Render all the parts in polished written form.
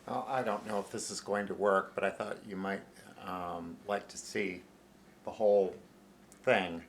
Well, I don't know if this is going to work, but I thought you might like to see the whole thing.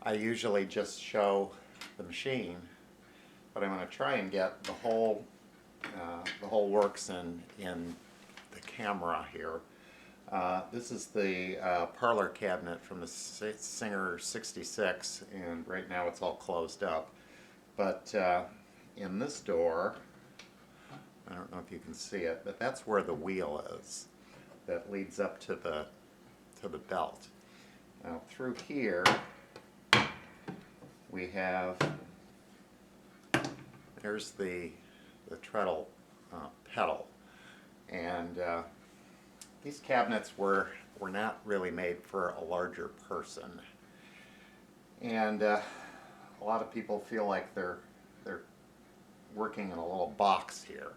I usually just show the machine, but I'm going to try and get the whole works in the camera here. This is the parlor cabinet from the Singer 66, and right now it's all closed up. But in this door, I don't know if you can see it, but that's where the wheel is that leads up to the belt. Now through here we have, there's the treadle pedal, and these cabinets were not really made for a larger person, and a lot of people feel like they're working in a little box here.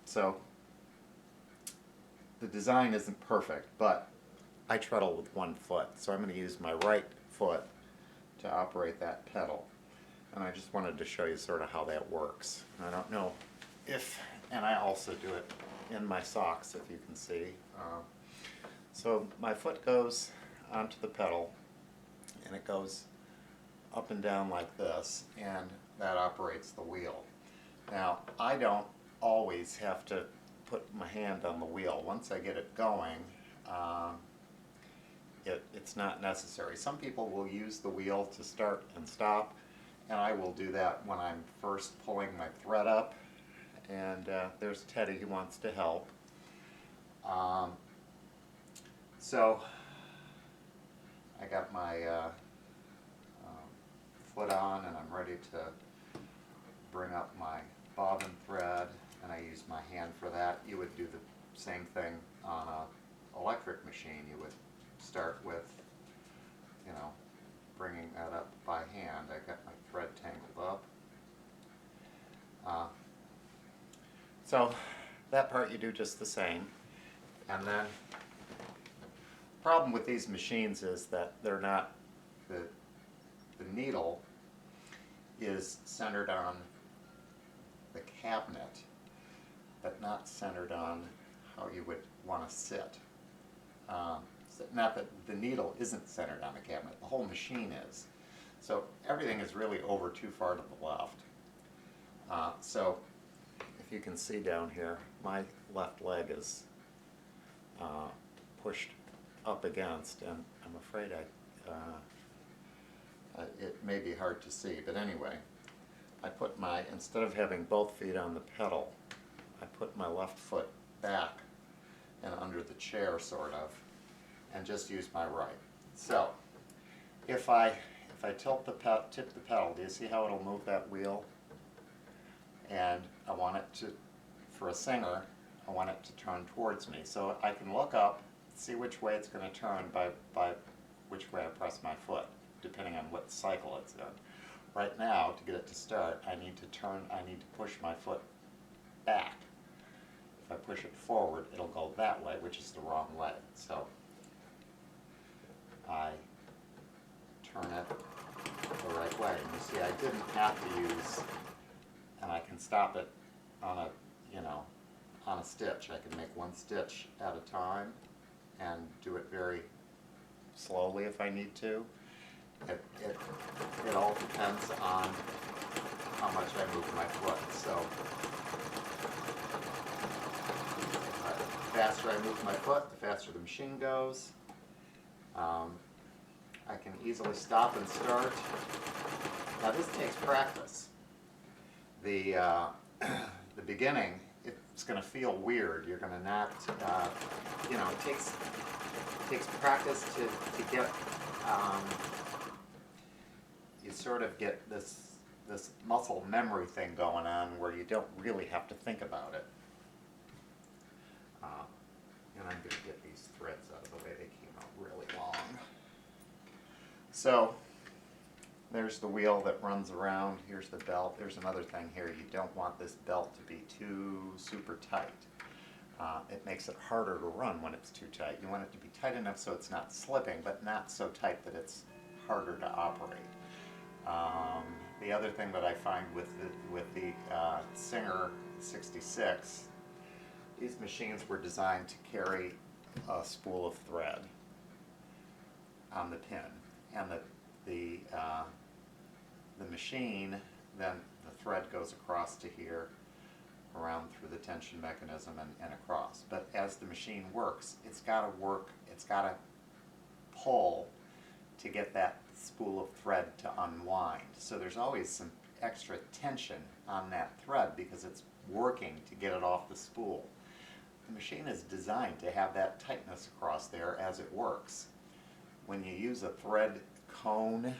So the design isn't perfect, but I treadle with one foot, so I'm going to use my right foot to operate that pedal. And I just wanted to show you sort of how that works. I don't know if, and I also do it in my socks, if you can see. So my foot goes onto the pedal, and it goes up and down like this, and that operates the wheel. Now, I don't always have to put my hand on the wheel. Once I get it going, it's not necessary. Some people will use the wheel to start and stop, and I will do that when I'm first pulling my thread up. And there's Teddy who wants to help. So I got my foot on, and I'm ready to bring up my bobbin thread, and I use my hand for that. You would do the same thing on an electric machine. You would start with, bringing that up by hand. I got my thread tangled up. So that part you do just the same. And then the problem with these machines is that they're not, the needle is centered on the cabinet, but not centered on how you would want to sit. Not that the needle isn't centered on the cabinet, the whole machine is. So everything is really over too far to the left. So if you can see down here, my left leg is pushed up against, and I'm afraid it may be hard to see, but anyway, I put instead of having both feet on the pedal, I put my left foot back and under the chair, sort of, and just use my right. So if I tip the pedal, do you see how it'll move that wheel? And I want it to, for a singer, I want it to turn towards me. So I can look up, see which way it's going to turn by which way I press my foot, depending on what cycle it's in. Right now, to get it to start, I need to push my foot back. If I push it forward, it'll go that way, which is the wrong leg. So I turn it the right way. And you see, I didn't have to use, and I can stop it on a stitch. I can make one stitch at a time and do it very slowly if I need to. It all depends on how much I move my foot. So the faster I move my foot, the faster the machine goes. I can easily stop and start. Now this takes practice. The beginning, it's going to feel weird. You're going to not, it takes practice to get. You sort of get this muscle memory thing going on where you don't really have to think about it. And I'm going to get these threads out of the way. They came out really long. So there's the wheel that runs around. Here's the belt. There's another thing here. You don't want this belt to be too super tight. It makes it harder to run when it's too tight. You want it to be tight enough so it's not slipping, but not so tight that it's harder to operate. Um, the other thing that I find with the Singer 66, these machines were designed to carry a spool of thread on the pin, and the machine, then the thread goes across to here, around through the tension mechanism and across. But as the machine works, it's got to pull to get that spool of thread to unwind. So there's always some extra tension on that thread because it's working to get it off the spool. The machine is designed to have that tightness across there as it works. When you use a thread cone,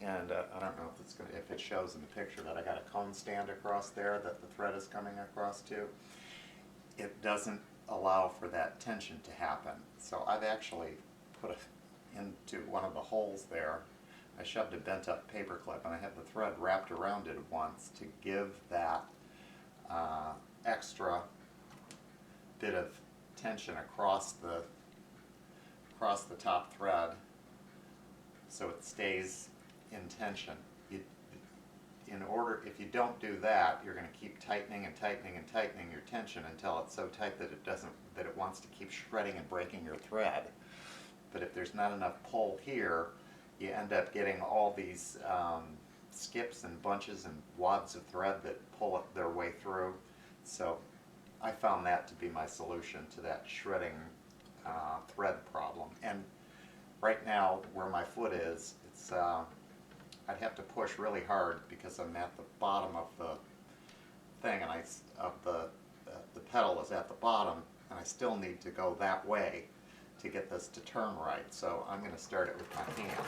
and I don't know if it shows in the picture that I got a cone stand across there that the thread is coming across to, it doesn't allow for that tension to happen. So I've actually put it into one of the holes there. I shoved a bent up paper clip and I had the thread wrapped around it once to give that extra bit of tension across the top thread so it stays in tension. If you don't do that, you're going to keep tightening and tightening and tightening your tension until it's so tight that it wants to keep shredding and breaking your thread. But if there's not enough pull here, you end up getting all these skips and bunches and wads of thread that pull their way through. So I found that to be my solution to that shredding thread problem. And right now, where my foot is, it's I'd have to push really hard because I'm at the bottom of the thing, and the pedal is at the bottom, and I still need to go that way to get this to turn right. So I'm going to start it with my hand.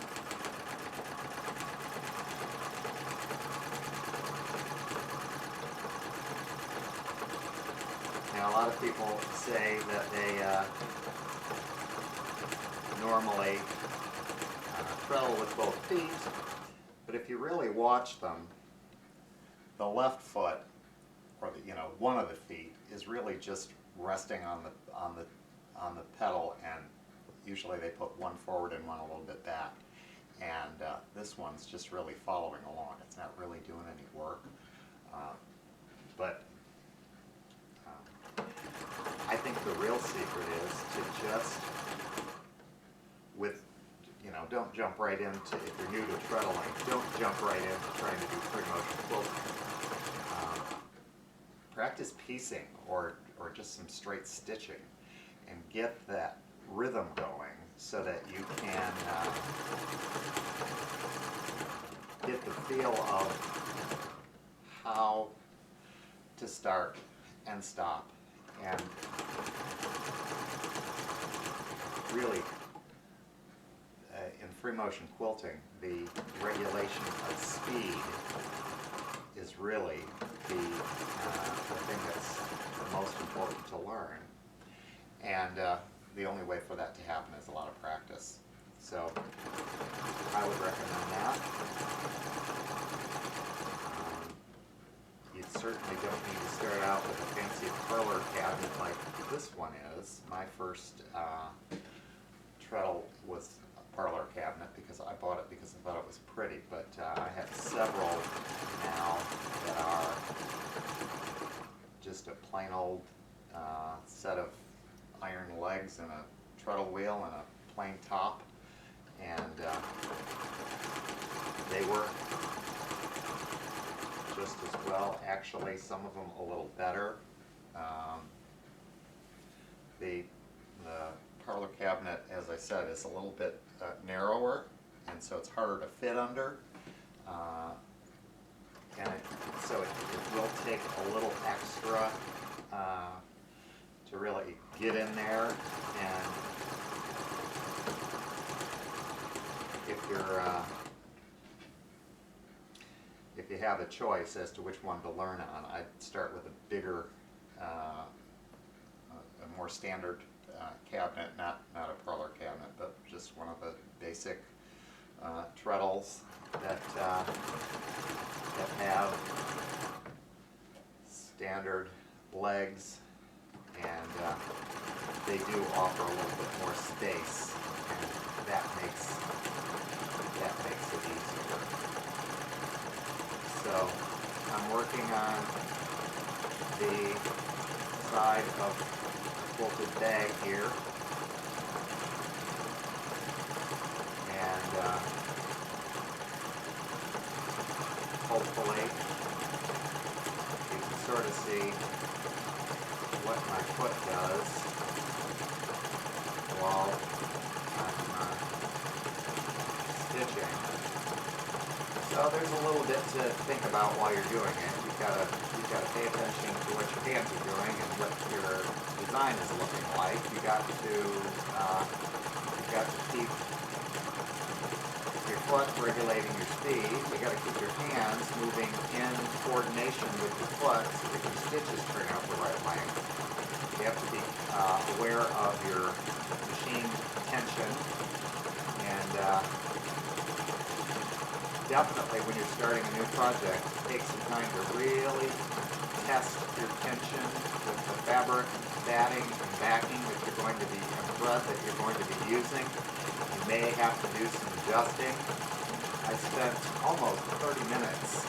Now, a lot of people say that they normally treadle with both feet, but if you really watch them, the left foot, or one of the feet, is really just resting on the pedal, and usually they put one forward and one a little bit back, and this one's just really following along. It's not really doing any work, but I think the real secret is to just, don't jump right into, if you're new to treadling, don't jump right into trying to do free motion quilting. Practice piecing or just some straight stitching and get that rhythm going so that you can get the feel of how to start and stop. And really, in free motion quilting, the regulation of speed is really the thing that's the most important to learn. And the only way for that to happen is a lot of practice. So I would recommend that. You certainly don't need to start out with a fancy parlor cabinet like this one is. My first treadle was a parlor cabinet because I bought it because I thought it was pretty, but I have several now that are just a plain old set of iron legs and a treadle wheel and a plain top, and they work just as well. Actually, some of them a little better. The parlor cabinet, as I said, is a little bit narrower, and so it's harder to fit under. So it will take a little extra to really get in there. And if you have a choice as to which one to learn on, I'd start with a bigger, a more standard cabinet, not a parlor cabinet, but just one of the basic treadles that have standard legs, and they do offer a little bit more space, and that makes it easier. on the side of the quilted bag here. And hopefully you can sort of see what my foot does while I'm stitching. So there's a little bit to think about while you're doing it. You've got to pay attention to what your hands are doing and what your design is looking like. You've got to keep your foot regulating your speed. You've got to keep your hands moving in coordination with your foot so that your stitches turn out the right length. You have to be aware of your machine tension, and definitely when you're starting a new project, take some time to really test your tension with the fabric, batting, and backing that you're going to be, and thread that you're going to be using. You may have to do some adjusting. I spent almost 30 minutes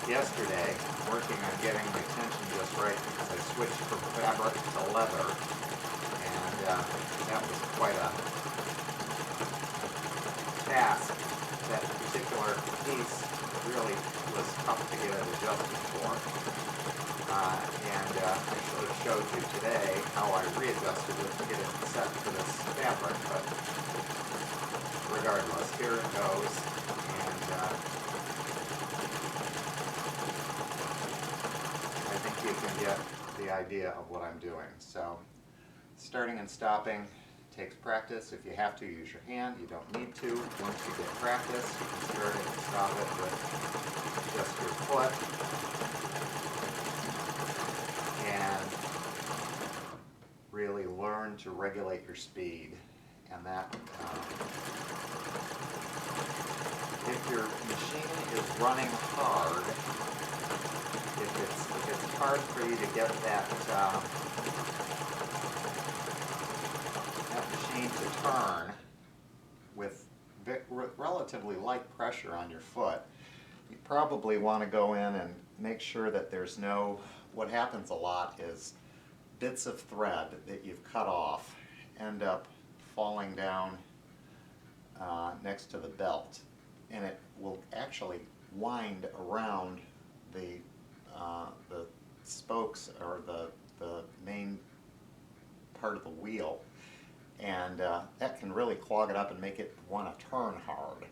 yesterday working on getting my tension just right because I switched from fabric to leather, and that was quite a task. That particular piece really was tough to get it adjusted for, and I should have showed you today how I readjusted it to get it set for this fabric, but regardless, here it goes, and I think you can get the idea of what I'm doing. So starting and stopping takes practice. If you have to, use your hand. You don't need to. Once you get practice, you can start it and stop it with just your foot. And really learn to regulate your speed. And that, if your machine is running hard, if it's hard for you to get that machine to turn with relatively light pressure on your foot, you probably want to go in and make sure that there's no, what happens a lot is bits of thread that you've cut off end up falling down next to the belt, and it will actually wind around the spokes or the main part of the wheel, and that can really clog it up and make it want to turn hard.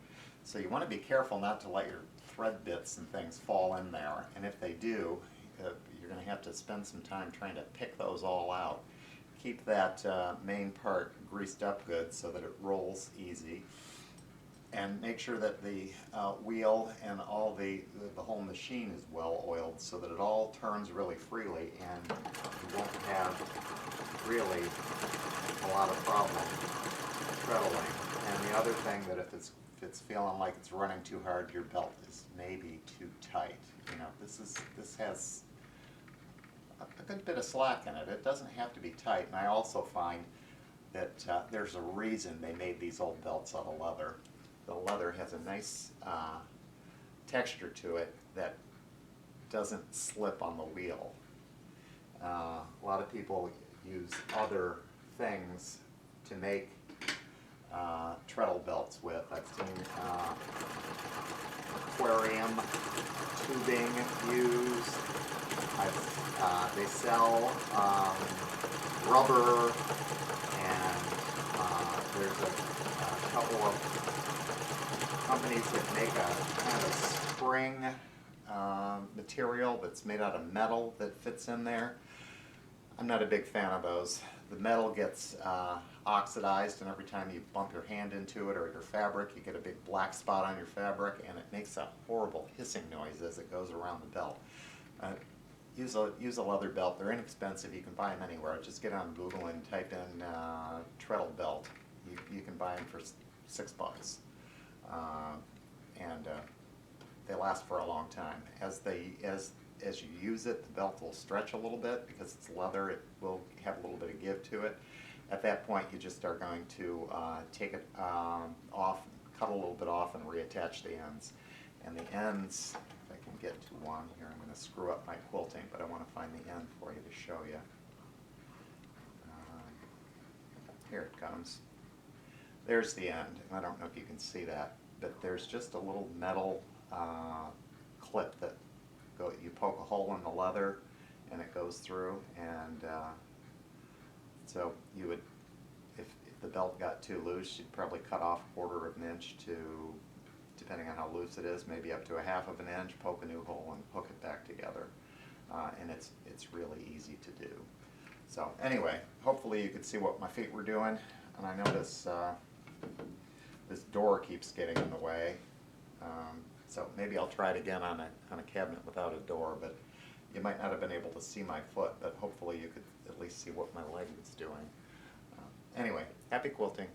So you want to be careful not to let your thread bits and things fall in there, and if they do, you're going to have to spend some time trying to pick those all out. Keep that main part greased up good so that it rolls easy, and make sure that the wheel and all the whole machine is well oiled so that it all turns really freely, and you won't have really a lot of problem treadling. And the other thing, that if it's feeling like it's running too hard, your belt is maybe too tight. You know, this has a good bit of slack in it. It doesn't have to be tight, and I also find that there's a reason they made these old belts out of leather. The leather has a nice texture to it that doesn't slip on the wheel. A lot of people use other things to make treadle belts with. I've seen aquarium tubing used. They sell rubber, and there's a couple of companies that make a kind of spring material that's made out of metal that fits in there. I'm not a big fan of those. The metal gets oxidized, and every time you bump your hand into it or your fabric, you get a big black spot on your fabric, and it makes a horrible hissing noise as it goes around the belt. Use a leather belt. They're inexpensive. You can buy them anywhere. Just get on Google and type in treadle belt. You can buy them for $6. And they last for a long time. As you use it, the belt will stretch a little bit because it's leather. It will have a little bit of give to it. At that point, you just are going to take it off, cut a little bit off, and reattach the ends. And the ends get to one here. I'm going to screw up my quilting, but I want to find the end for you to show you. Here it comes. There's the end. I don't know if you can see that, but there's just a little metal clip that you poke a hole in the leather and it goes through, and so you would, if the belt got too loose, you'd probably cut off 1/4 of an inch to, depending on how loose it is, maybe up to 1/2 of an inch, poke a new hole and hook it back together. And it's really easy to do. So anyway, hopefully you could see what my feet were doing, and I notice this door keeps getting in the way. So maybe I'll try it again on a cabinet without a door, but you might not have been able to see my foot, but hopefully you could at least see what my leg was doing. Anyway, happy quilting.